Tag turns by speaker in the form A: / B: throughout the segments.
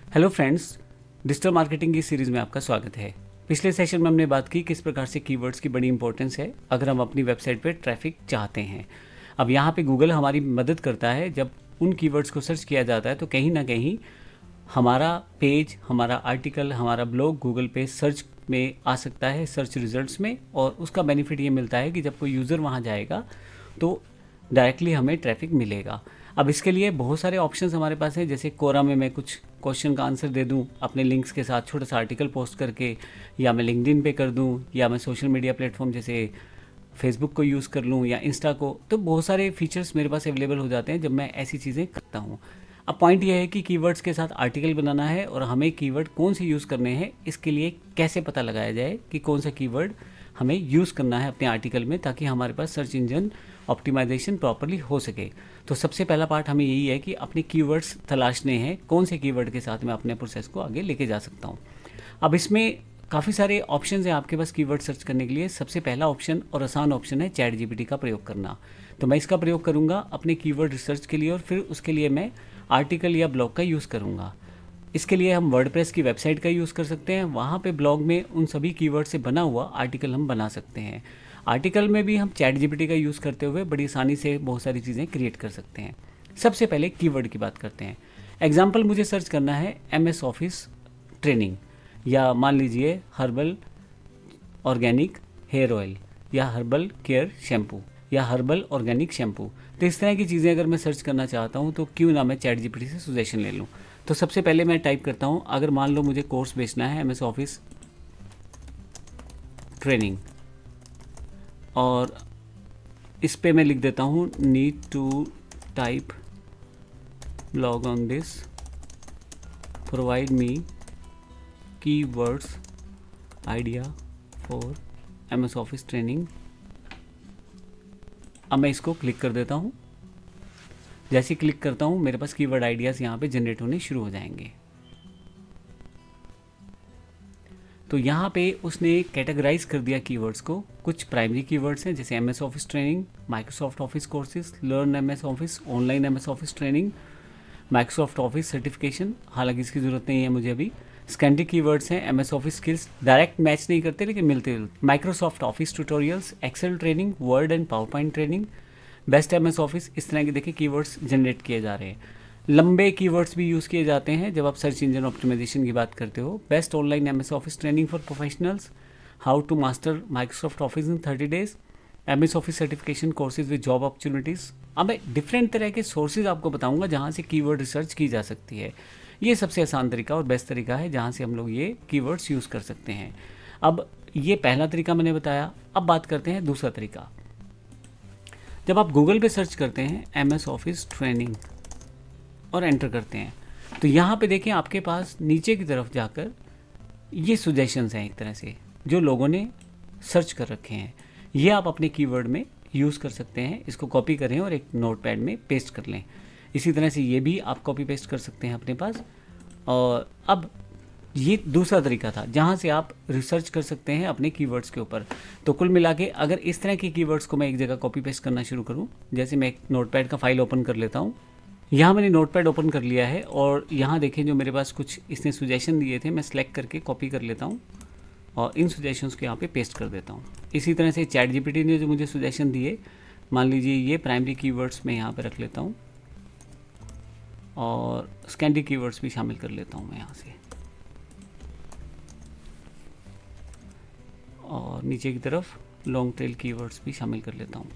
A: Hello friends, digital marketing की series में आपका स्वागत है। पिछले सेशन में हमने बात की किस प्रकार से कीवर्ड्स की बड़ी इंपॉर्टेंस है अगर हम अपनी वेबसाइट पे ट्रैफिक चाहते हैं। अब यहाँ पे गूगल हमारी मदद करता है। जब उन कीवर्ड्स को सर्च किया जाता है तो कहीं ना कहीं हमारा पेज, हमारा आर्टिकल, हमारा ब्लॉग गूगल पे सर्च में आ सकता है, सर्च रिजल्ट्स में। और उसका बेनिफिट ये मिलता है कि जब कोई यूज़र वहाँ जाएगा तो डायरेक्टली हमें ट्रैफिक मिलेगा। अब इसके लिए बहुत सारे ऑप्शंस हमारे पास हैं, जैसे कोरा में मैं कुछ क्वेश्चन का आंसर दे दूं अपने लिंक्स के साथ, छोटा सा आर्टिकल पोस्ट करके, या मैं लिंक्डइन पे कर दूं, या मैं सोशल मीडिया प्लेटफॉर्म जैसे फेसबुक को यूज़ कर लूं या इंस्टा को। तो बहुत सारे फीचर्स मेरे पास अवेलेबल हो जाते हैं जब मैं ऐसी चीज़ें करता हूं। अब पॉइंट ये है कि कीवर्ड्स के साथ आर्टिकल बनाना है और हमें कीवर्ड कौन से यूज़ करने हैं, इसके लिए कैसे पता लगाया जाए कि कौन सा कीवर्ड हमें यूज़ करना है अपने आर्टिकल में, ताकि हमारे पास सर्च इंजन ऑप्टिमाइजेशन प्रॉपरली हो सके। तो सबसे पहला पार्ट हमें यही है कि अपने कीवर्ड्स तलाशने हैं, कौन से कीवर्ड के साथ मैं अपने प्रोसेस को आगे लेके जा सकता हूँ। अब इसमें काफ़ी सारे ऑप्शंस हैं आपके पास कीवर्ड सर्च करने के लिए। सबसे पहला ऑप्शन और आसान ऑप्शन है चैट जीपीटी का प्रयोग करना। तो मैं इसका प्रयोग करूँगा अपने कीवर्ड रिसर्च के लिए, और फिर उसके लिए मैं आर्टिकल या ब्लॉग का यूज़ करूँगा। इसके लिए हम वर्डप्रेस की वेबसाइट का यूज़ कर सकते हैं। वहाँ पे ब्लॉग में उन सभी कीवर्ड से बना हुआ आर्टिकल हम बना सकते हैं। आर्टिकल में भी हम चैट जीपीटी का यूज़ करते हुए बड़ी आसानी से बहुत सारी चीज़ें क्रिएट कर सकते हैं। सबसे पहले कीवर्ड की बात करते हैं। एग्जाम्पल, मुझे सर्च करना है MS ऑफिस ट्रेनिंग, या मान लीजिए हर्बल ऑर्गेनिक हेयर ऑयल, या हर्बल केयर शैम्पू, या हर्बल ऑर्गेनिक शैम्पू। तो इस तरह की चीज़ें अगर मैं सर्च करना चाहता हूँ तो क्यों ना मैं चैट जीपीटी से सजेशन ले लूँ। तो सबसे पहले मैं टाइप करता हूँ, अगर मान लो मुझे कोर्स बेचना है MS ऑफिस ट्रेनिंग, और इस पे मैं लिख देता हूँ need to type blog on this, provide me keywords idea for MS office training. अब मैं इसको क्लिक कर देता हूँ। जैसे ही क्लिक करता हूँ मेरे पास कीवर्ड आइडियाज़ यहाँ पे जनरेट होने शुरू हो जाएंगे। तो यहाँ पे उसने कैटेगराइज कर दिया कीवर्ड्स को। कुछ प्राइमरी कीवर्ड्स हैं जैसे MS office training, Microsoft Office courses, learn MS Office, online MS office training, Microsoft Office certification, हालांकि इसकी ज़रूरत नहीं है मुझे अभी। स्कैंडी कीवर्ड्स हैं MS Office skills, direct match नहीं करते लेकिन मिलते जुलते। Microsoft Office tutorials, Excel training, Word and PowerPoint training, best MS Office. इस तरह के देखिए कीवर्ड्स जनरेट किए जा रहे हैं। लंबे कीवर्ड्स भी यूज़ किए जाते हैं जब आप सर्च इंजन ऑप्टिमाइजेशन की बात करते हो। Best online MS office training for professionals, how to master Microsoft Office in 30 days, MS Office certification courses with job opportunities. अब मैं डिफरेंट तरह के सोर्सेज आपको बताऊंगा जहां से कीवर्ड रिसर्च की जा सकती है। ये सबसे आसान तरीका और बेस्ट तरीका है जहां से हम लोग ये कीवर्ड्स यूज़ कर सकते हैं। अब ये पहला तरीका मैंने बताया। अब बात करते हैं दूसरा तरीका। जब आप गूगल पे सर्च करते हैं MS ऑफिस ट्रेनिंग और एंटर करते हैं तो यहाँ पे देखें आपके पास नीचे की तरफ जाकर ये सजेशंस हैं एक तरह से जो लोगों ने सर्च कर रखे हैं। ये आप अपने कीवर्ड में यूज़ कर सकते हैं। इसको कॉपी करें और एक नोटपैड में पेस्ट कर लें। इसी तरह से ये भी आप कॉपी पेस्ट कर सकते हैं अपने पास। और अब ये दूसरा तरीका था जहाँ से आप रिसर्च कर सकते हैं अपने कीवर्ड्स के ऊपर। तो कुल मिला के अगर इस तरह के कीवर्ड्स को मैं एक जगह कॉपी पेस्ट करना शुरू करूँ, जैसे मैं एक नोटपैड का फाइल ओपन कर लेता हूँ। यहाँ मैंने नोटपैड ओपन कर लिया है और यहाँ देखें जो मेरे पास कुछ इसने सजेशन दिए थे, मैं सेलेक्ट करके कॉपी कर लेता हूँ और इन सजेशंस को यहाँ पे पेस्ट कर देता हूँ। इसी तरह से चैट जीपीटी ने जो मुझे सजेशन दिए, मान लीजिए ये प्राइमरी कीवर्ड्स मैं यहाँ पे रख लेता हूँ और स्कैंडी कीवर्ड्स भी शामिल कर लेता हूँ मैं यहाँ से, और नीचे की तरफ लॉन्ग टेल कीवर्ड्स भी शामिल कर लेता हूँ।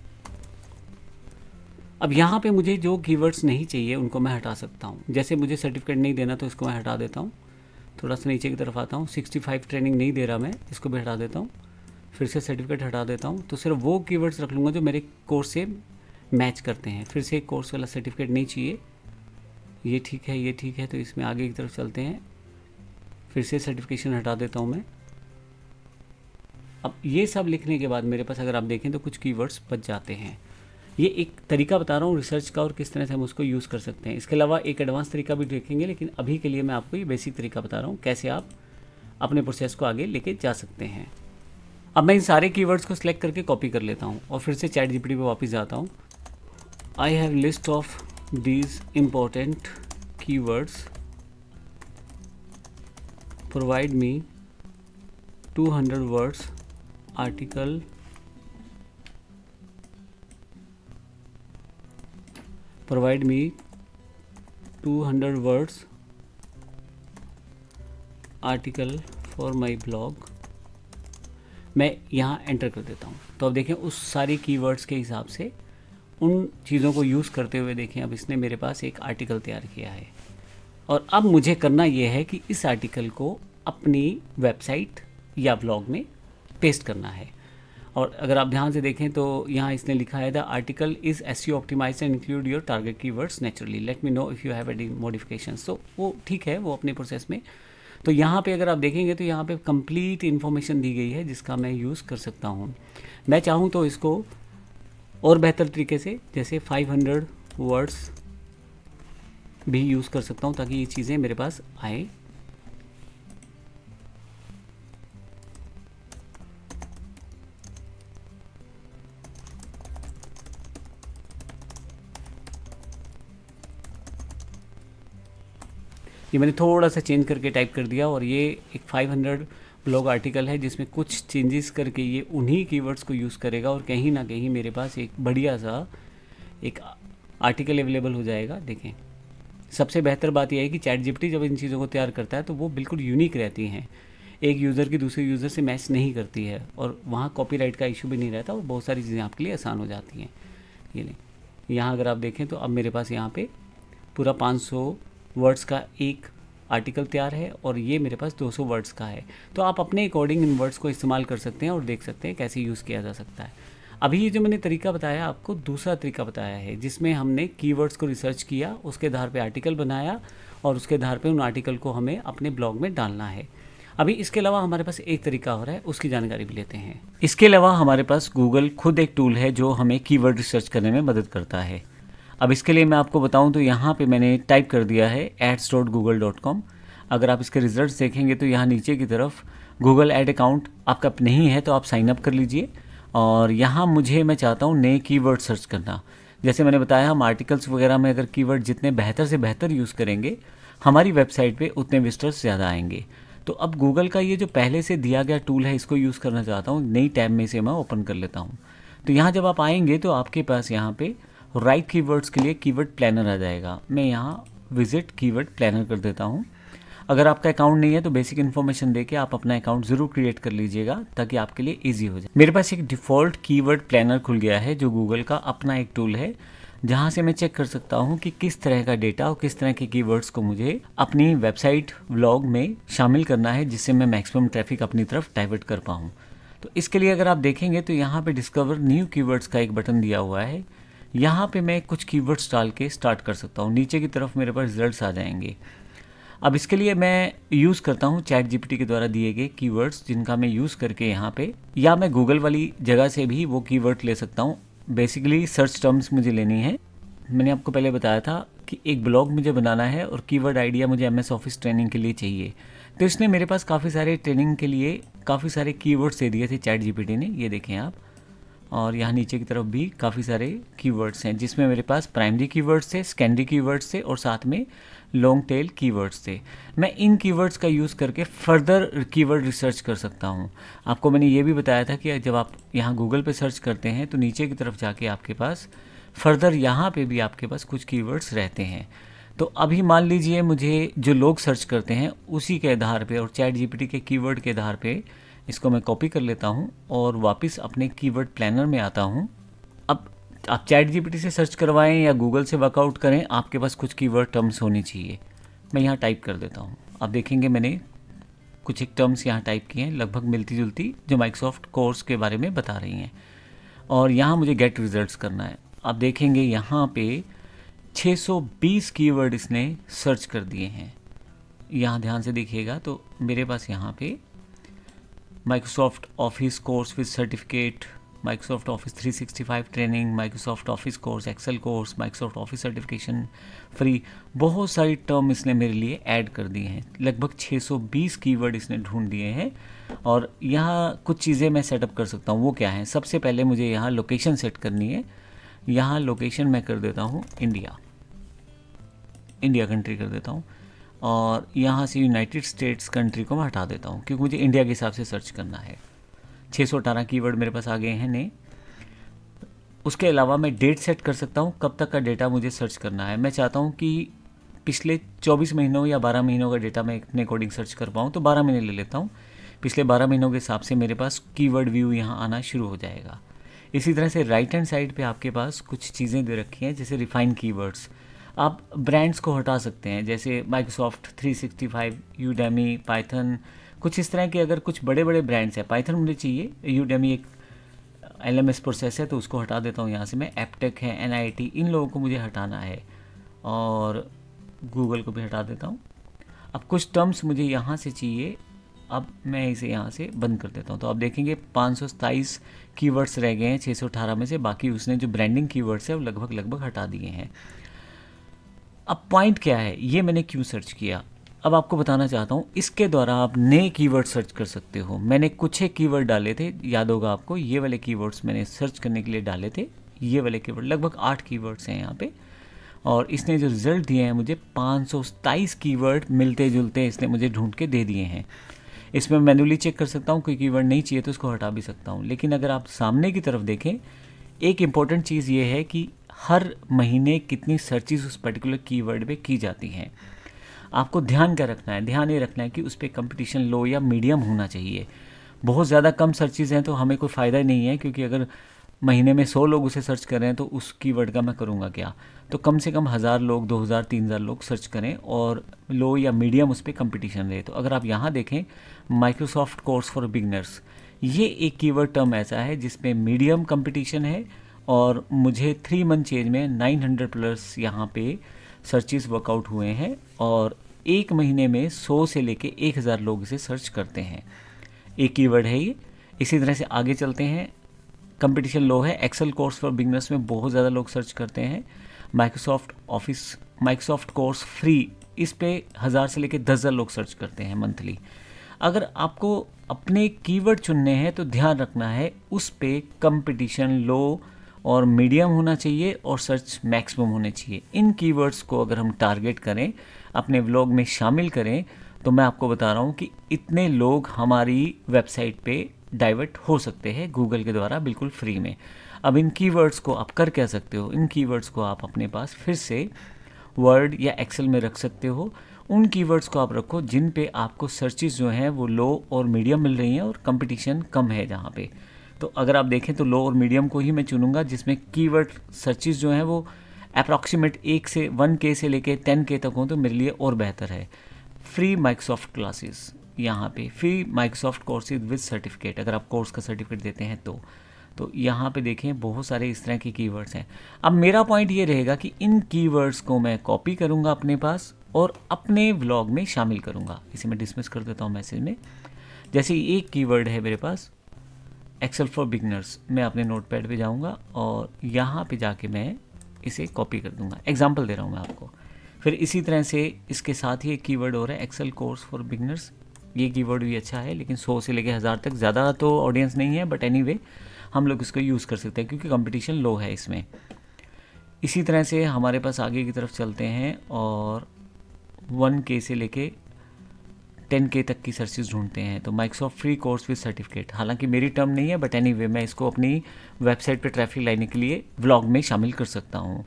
A: अब यहाँ पे मुझे जो कीवर्ड्स नहीं चाहिए उनको मैं हटा सकता हूँ। जैसे मुझे सर्टिफिकेट नहीं देना तो इसको मैं हटा देता हूँ। थोड़ा सा नीचे की तरफ आता हूँ, 65 ट्रेनिंग नहीं दे रहा मैं, इसको भी हटा देता हूँ। फिर से सर्टिफिकेट हटा देता हूँ। तो सिर्फ वो कीवर्ड्स रख लूँगा जो मेरे कोर्स से मैच करते हैं। फिर से कोर्स वाला सर्टिफिकेट नहीं चाहिए, ये ठीक है, ये ठीक है। तो इसमें आगे की तरफ चलते हैं। फिर से सर्टिफिकेशन हटा देता हूँ मैं। अब ये सब लिखने के बाद मेरे पास अगर आप देखें तो कुछ कीवर्ड्स बच जाते हैं। ये एक तरीका बता रहा हूँ रिसर्च का और किस तरह से हम उसको यूज़ कर सकते हैं। इसके अलावा एक एडवांस तरीका भी देखेंगे, लेकिन अभी के लिए मैं आपको ये बेसिक तरीका बता रहा हूँ कैसे आप अपने प्रोसेस को आगे लेके जा सकते हैं। अब मैं इन सारे कीवर्ड्स को सिलेक्ट करके कॉपी कर लेता हूँ और फिर से चैट जीपीटी पे वापस जाता हूँ। I have list of these important keywords provide me 200 words article provide me 200 words article for my blog. मैं यहाँ एंटर कर देता हूँ। तो अब देखें उस सारी कीवर्ड्स के हिसाब से उन चीज़ों को यूज़ करते हुए देखें अब इसने मेरे पास एक आर्टिकल तैयार किया है। और अब मुझे करना ये है कि इस आर्टिकल को अपनी वेबसाइट या ब्लॉग में पेस्ट करना है। और अगर आप ध्यान से देखें तो यहाँ इसने लिखा है the article is SEO optimized and include your target keywords naturally, let me know if you have any modifications. तो वो ठीक है, वो अपने प्रोसेस में। तो यहाँ पे अगर आप देखेंगे तो यहाँ पे कंप्लीट इन्फॉर्मेशन दी गई है जिसका मैं यूज़ कर सकता हूँ। मैं चाहूँ तो इसको और बेहतर तरीके से जैसे 500 वर्ड्स भी यूज़ कर सकता हूँ ताकि ये चीज़ें मेरे पास आए। ये मैंने थोड़ा सा चेंज करके टाइप कर दिया और ये एक 500 ब्लॉग आर्टिकल है जिसमें कुछ चेंजेस करके ये उन्हीं कीवर्ड्स को यूज़ करेगा और कहीं ना कहीं मेरे पास एक बढ़िया सा एक आर्टिकल अवेलेबल हो जाएगा। देखें सबसे बेहतर बात यह है कि ChatGPT जब इन चीज़ों को तैयार करता है तो वो बिल्कुल यूनिक रहती हैं, एक यूज़र की दूसरे यूज़र से मैच नहीं करती है और वहाँ कॉपीराइट का इशू भी नहीं रहता और बहुत सारी चीज़ें आपके लिए आसान हो जाती हैं। ये नहीं, यहाँ अगर आप देखें तो अब मेरे पास यहाँ पे पूरा 500 वर्ड्स का एक आर्टिकल तैयार है और ये मेरे पास 200 वर्ड्स का है। तो आप अपने अकॉर्डिंग इन वर्ड्स को इस्तेमाल कर सकते हैं और देख सकते हैं कैसे यूज़ किया जा सकता है। अभी ये जो मैंने तरीका बताया आपको दूसरा तरीका बताया है जिसमें हमने कीवर्ड्स को रिसर्च किया, उसके आधार पे आर्टिकल बनाया और उसके आधार पे उन आर्टिकल को हमें अपने ब्लॉग में डालना है। अभी इसके अलावा हमारे पास एक तरीका हो रहा है, उसकी जानकारी भी लेते हैं। इसके अलावा हमारे पास गूगल खुद एक टूल है जो हमें कीवर्ड रिसर्च करने में मदद करता है। अब इसके लिए मैं आपको बताऊं तो यहाँ पे मैंने टाइप कर दिया है ads.google.com। अगर आप इसके रिजल्ट्स देखेंगे तो यहाँ नीचे की तरफ गूगल ऐड अकाउंट आपका नहीं है तो आप साइन अप कर लीजिए। और यहाँ मैं चाहता हूँ नए कीवर्ड सर्च करना। जैसे मैंने बताया हम आर्टिकल्स वगैरह में अगर कीवर्ड जितने बेहतर से बेहतर यूज़ करेंगे हमारी वेबसाइट पे उतने विजिटर्स ज़्यादा आएंगे। तो अब गूगल का ये जो पहले से दिया गया टूल है इसको यूज़ करना चाहता हूँ। नई टैब में से मैं ओपन कर लेता हूँ। तो यहाँ जब आप आएंगे तो आपके पास यहाँ पे राइट कीवर्ड्स के लिए कीवर्ड प्लानर आ जाएगा। मैं यहाँ विजिट कीवर्ड प्लानर कर देता हूँ। अगर आपका अकाउंट नहीं है तो बेसिक इन्फॉर्मेशन देके आप अपना अकाउंट ज़रूर क्रिएट कर लीजिएगा ताकि आपके लिए इजी हो जाए। मेरे पास एक डिफ़ॉल्ट कीवर्ड प्लानर खुल गया है जो गूगल का अपना एक टूल है जहाँ से मैं चेक कर सकता हूँ कि किस तरह का डेटा और किस तरह के कीवर्ड्स को मुझे अपनी वेबसाइट व्लॉग में शामिल करना है जिससे मैं मैक्सिमम ट्रैफिक अपनी तरफ डाइवर्ट कर पाऊँ। तो इसके लिए अगर आप देखेंगे तो यहाँ पे डिस्कवर न्यू कीवर्ड्स का एक बटन दिया हुआ है। यहाँ पे मैं कुछ कीवर्ड्स डाल के स्टार्ट कर सकता हूँ। नीचे की तरफ मेरे पास रिजल्ट्स आ जाएंगे। अब इसके लिए मैं यूज़ करता हूँ ChatGPT के द्वारा दिए गए कीवर्ड्स जिनका मैं यूज़ करके यहाँ पे या मैं गूगल वाली जगह से भी वो कीवर्ड ले सकता हूँ। बेसिकली सर्च टर्म्स मुझे लेनी है। मैंने आपको पहले बताया था कि एक ब्लॉग मुझे बनाना है और कीवर्ड आइडिया मुझे MS ऑफिस ट्रेनिंग के लिए चाहिए। तो इसने मेरे पास काफ़ी सारे ट्रेनिंग के लिए काफ़ी सारे कीवर्ड्स दे दिए थे ChatGPT ने, ये देखें आप। और यहाँ नीचे की तरफ भी काफ़ी सारे कीवर्ड्स हैं जिसमें मेरे पास प्राइमरी कीवर्ड्स थे, सेकेंडरी कीवर्ड्स थे और साथ में लॉन्ग टेल कीवर्ड्स थे। मैं इन कीवर्ड्स का यूज़ करके फर्दर कीवर्ड रिसर्च कर सकता हूँ। आपको मैंने ये भी बताया था कि जब आप यहाँ गूगल पे सर्च करते हैं तो नीचे की तरफ जाके आपके पास फर्दर यहाँ पे भी आपके पास कुछ कीवर्ड्स रहते हैं। तो अभी मान लीजिए मुझे जो लोग सर्च करते हैं उसी के आधार पे और ChatGPT के कीवर्ड के आधार पे इसको मैं कॉपी कर लेता हूँ और वापस अपने कीवर्ड प्लानर में आता हूँ। अब आप ChatGPT से सर्च करवाएं या गूगल से वर्कआउट करें, आपके पास कुछ कीवर्ड टर्म्स होनी चाहिए। मैं यहाँ टाइप कर देता हूँ। अब देखेंगे मैंने कुछ एक टर्म्स यहाँ टाइप किए हैं लगभग मिलती जुलती जो माइक्रोसॉफ्ट कोर्स के बारे में बता रही हैं और यहाँ मुझे गेट रिजल्ट्स करना है। आप देखेंगे यहाँ पे 620 कीवर्ड इसने सर्च कर दिए हैं। यहाँ ध्यान से देखिएगा तो मेरे पास यहाँ पे Microsoft Office course with certificate, Microsoft Office 365 training, Microsoft Office course, Excel course, Microsoft Office certification free, बहुत सारी टर्म इसने मेरे लिए ऐड कर दी हैं। लगभग 620 कीवर्ड इसने ढूंढ दिए हैं और यहाँ कुछ चीज़ें मैं सेटअप कर सकता हूँ। वो क्या है? सबसे पहले मुझे यहाँ लोकेशन सेट करनी है। यहाँ लोकेशन मैं कर देता हूँ इंडिया कंट्री कर देता हूँ। और यहाँ से यूनाइटेड स्टेट्स कंट्री को मैं हटा देता हूँ क्योंकि मुझे इंडिया के हिसाब से सर्च करना है। 618 कीवर्ड मेरे पास आ गए हैं नए। उसके अलावा मैं डेट सेट कर सकता हूँ कब तक का डेटा मुझे सर्च करना है। मैं चाहता हूँ कि पिछले 24 महीनों या 12 महीनों का डेटा मैं अपने अकॉर्डिंग सर्च कर पाऊँ, तो 12 महीने ले लेता हूँ। पिछले 12 महीनों के हिसाब से मेरे पास कीवर्ड व्यू यहाँ आना शुरू हो जाएगा। इसी तरह से राइट हैंड साइड पे आपके पास कुछ चीज़ें दे रखी हैं, जैसे रिफाइन कीवर्ड्स। आप ब्रांड्स को हटा सकते हैं, जैसे माइक्रोसॉफ्ट 365, यूडेमी, पाइथन, कुछ इस तरह के। अगर कुछ बड़े बड़े ब्रांड्स हैं, पाइथन मुझे चाहिए, यूडेमी एक LMS प्रोसेस है तो उसको हटा देता हूँ यहाँ से मैं। एपटेक है, NIT, इन लोगों को मुझे हटाना है और गूगल को भी हटा देता हूँ। अब कुछ टर्म्स मुझे यहाँ से चाहिए, अब मैं इसे यहाँ से बंद कर देता हूँ। तो आप देखेंगे 527 कीवर्ड्स रह गए हैं 618 में से। बाकी उसने जो ब्रांडिंग कीवर्ड्स है वो लगभग हटा दिए हैं। अब पॉइंट क्या है, ये मैंने क्यों सर्च किया, अब आपको बताना चाहता हूँ। इसके द्वारा आप नए कीवर्ड सर्च कर सकते हो। मैंने कुछ एक कीवर्ड डाले थे, याद होगा आपको, ये वाले कीवर्ड्स मैंने सर्च करने के लिए डाले थे। ये वाले कीवर्ड लगभग 8 कीवर्ड्स हैं यहाँ पे, और इसने जो रिज़ल्ट दिए हैं मुझे 527 कीवर्ड मिलते जुलते इसने मुझे ढूंढ के दे दिए हैं। इसमें मैन्युअली चेक कर सकता हूँ, कोई कीवर्ड नहीं चाहिए तो उसको हटा भी सकता हूँ। लेकिन अगर आप सामने की तरफ देखें, एक इम्पॉर्टेंट चीज़ ये है कि हर महीने कितनी सर्चिज उस पर्टिकुलर कीवर्ड पे की जाती हैं। आपको ध्यान क्या रखना है, ध्यान ये रखना है कि उस पर कंपटीशन लो या मीडियम होना चाहिए। बहुत ज़्यादा कम सर्चिज़ हैं तो हमें कोई फ़ायदा ही नहीं है, क्योंकि अगर महीने में 100 लोग उसे सर्च कर रहे हैं तो उस कीवर्ड का मैं करूँगा क्या। तो कम से कम 1000 लोग, 2000, 3000 लोग सर्च करें और लो या मीडियम उस पर कंपटीशन रहे। तो अगर आप यहाँ देखें, माइक्रोसॉफ्ट कोर्स फॉर बिगनर्स, ये एक कीवर्ड टर्म ऐसा है जिसमें मीडियम कंपटीशन है और मुझे 3 मंथ चेंज में 900 प्लस यहाँ पे सर्चिस वर्कआउट हुए हैं और एक महीने में 100 से लेके 1000 लोग इसे सर्च करते हैं। एक कीवर्ड है ये। इसी तरह से आगे चलते हैं। कंपटीशन लो है, एक्सेल कोर्स फॉर बिगनर्स में बहुत ज़्यादा लोग सर्च करते हैं। Microsoft office, Microsoft course free, इस पे 1000 से लेके 10,000 लोग सर्च करते हैं मंथली। अगर आपको अपने कीवर्ड चुनने हैं तो ध्यान रखना है उस पे कंपटीशन लो और मीडियम होना चाहिए और सर्च मैक्सिमम होने चाहिए। इन कीवर्ड्स को अगर हम टारगेट करें, अपने व्लॉग में शामिल करें, तो मैं आपको बता रहा हूँ कि इतने लोग हमारी वेबसाइट पे डाइवर्ट हो सकते हैं गूगल के द्वारा बिल्कुल फ्री में। अब इन कीवर्ड्स को आप कर क्या सकते हो, इन कीवर्ड्स को आप अपने पास फिर से वर्ड या एक्सेल में रख सकते हो। उन कीवर्ड्स को आप रखो जिन पे आपको सर्चिस जो हैं वो लो और मीडियम मिल रही हैं और कंपटीशन कम है जहाँ पे। तो अगर आप देखें तो लो और मीडियम को ही मैं चुनूंगा, जिसमें कीवर्ड सर्चिस जो हैं वो अप्रॉक्सीमेट 1K से लेके 10K तक हों तो मेरे लिए और बेहतर है। फ्री माइक्रोसॉफ्ट क्लासेस, यहाँ पे free Microsoft courses with certificate, अगर आप कोर्स का सर्टिफिकेट देते हैं तो यहाँ पे देखें बहुत सारे इस तरह के कीवर्ड्स हैं। अब मेरा पॉइंट ये रहेगा कि इन कीवर्ड्स को मैं कॉपी करूँगा अपने पास और अपने व्लॉग में शामिल करूँगा। इसे मैं डिसमिस कर देता हूँ मैसेज में। जैसे एक कीवर्ड है मेरे पास एक्सेल फॉर बिगनर्स, मैं अपने नोटपैड पे जाऊँगा और यहाँ पे जाके मैं इसे कॉपी कर दूँगा। एग्जाम्पल दे रहा हूँ मैं आपको। फिर इसी तरह से इसके साथ ही एक कीवर्ड और है एक्सेल कोर्स फॉर बिगनर्स। ये कीवर्ड भी अच्छा है, लेकिन 100 से लेके 1000 तक ज़्यादा तो ऑडियंस नहीं है, बट एनीवे हम लोग इसको यूज़ कर सकते हैं क्योंकि कंपटीशन लो है इसमें। इसी तरह से हमारे पास आगे की तरफ चलते हैं और 1K से लेके 10K तक की सर्चेस ढूंढते हैं। तो Microsoft free course with certificate, हालांकि मेरी टर्म नहीं है, बट एनीवे मैं इसको अपनी वेबसाइट पे ट्रैफिक लाने के लिए व्लॉग में शामिल कर सकता हूँ।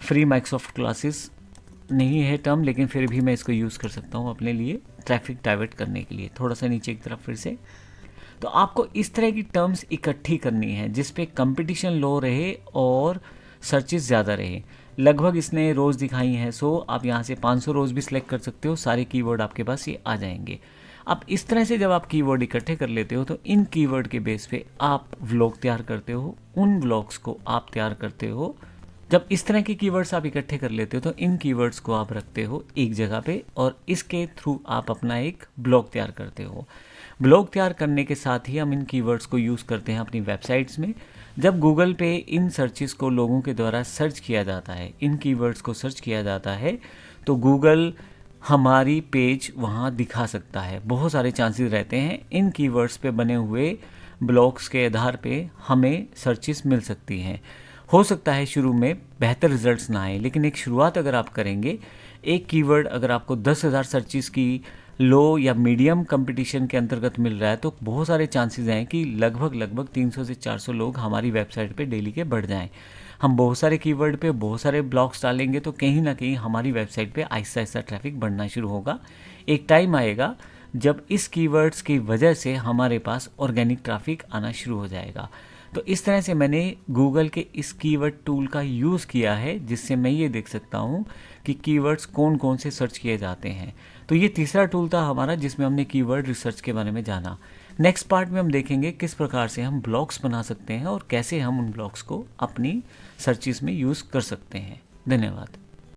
A: फ्री माइक्रोसॉफ्ट क्लासेस नहीं है टर्म, लेकिन फिर भी मैं इसको यूज़ कर सकता हूँ अपने लिए ट्रैफिक डाइवर्ट करने के लिए। थोड़ा सा नीचे की तरफ फिर से, तो आपको इस तरह की टर्म्स इकट्ठी करनी है जिस पे कंपटीशन लो रहे और सर्चेस ज़्यादा रहे। लगभग इसने रोज़ दिखाई हैं 100, आप यहाँ से 500 रोज़ भी सिलेक्ट कर सकते हो, सारे कीवर्ड आपके पास ये आ जाएंगे। अब इस तरह से जब आप कीवर्ड इकट्ठे कर लेते हो तो इन कीवर्ड के बेस पे आप व्लॉग तैयार करते हो, उन व्लॉग्स को आप तैयार करते हो। जब इस तरह के कीवर्ड्स आप इकट्ठे कर लेते हो तो इन कीवर्ड्स को आप रखते हो एक जगह पे और इसके थ्रू आप अपना एक ब्लॉग तैयार करते हो। ब्लॉग तैयार करने के साथ ही हम इन कीवर्ड्स को यूज़ करते हैं अपनी वेबसाइट्स में। जब गूगल पे इन सर्चेस को लोगों के द्वारा सर्च किया जाता है, इन कीवर्ड्स को सर्च किया जाता है, तो गूगल हमारी पेज वहाँ दिखा सकता है। बहुत सारे चांसेस रहते हैं इन कीवर्ड्स पे बने हुए ब्लॉग्स के आधार पे हमें सर्चेस मिल सकती हैं। हो सकता है शुरू में बेहतर रिजल्ट्स ना आए, लेकिन एक शुरुआत अगर आप करेंगे, एक कीवर्ड अगर आपको 10,000 सर्चेस की लो या मीडियम कंपटीशन के अंतर्गत मिल रहा है तो बहुत सारे चांसेस हैं कि लगभग 300 से 400 लोग हमारी वेबसाइट पे डेली के बढ़ जाएं। हम बहुत सारे कीवर्ड पे बहुत सारे ब्लॉग्स डालेंगे तो कहीं ना कहीं हमारी वेबसाइट पे आहिस्ता आहिस्ता ट्रैफिक बढ़ना शुरू होगा। एक टाइम आएगा जब इस कीवर्ड्स की वजह से हमारे पास ऑर्गेनिक ट्रैफिक आना शुरू हो जाएगा। तो इस तरह से मैंने गूगल के इस कीवर्ड टूल का यूज़ किया है, जिससे मैं ये देख सकता हूँ कि कीवर्ड्स कौन कौन से सर्च किए जाते हैं। तो ये तीसरा टूल था हमारा जिसमें हमने कीवर्ड रिसर्च के बारे में जाना। नेक्स्ट पार्ट में हम देखेंगे किस प्रकार से हम ब्लॉग्स बना सकते हैं और कैसे हम उन ब्लॉग्स को अपनी सर्चेस में यूज़ कर सकते हैं। धन्यवाद।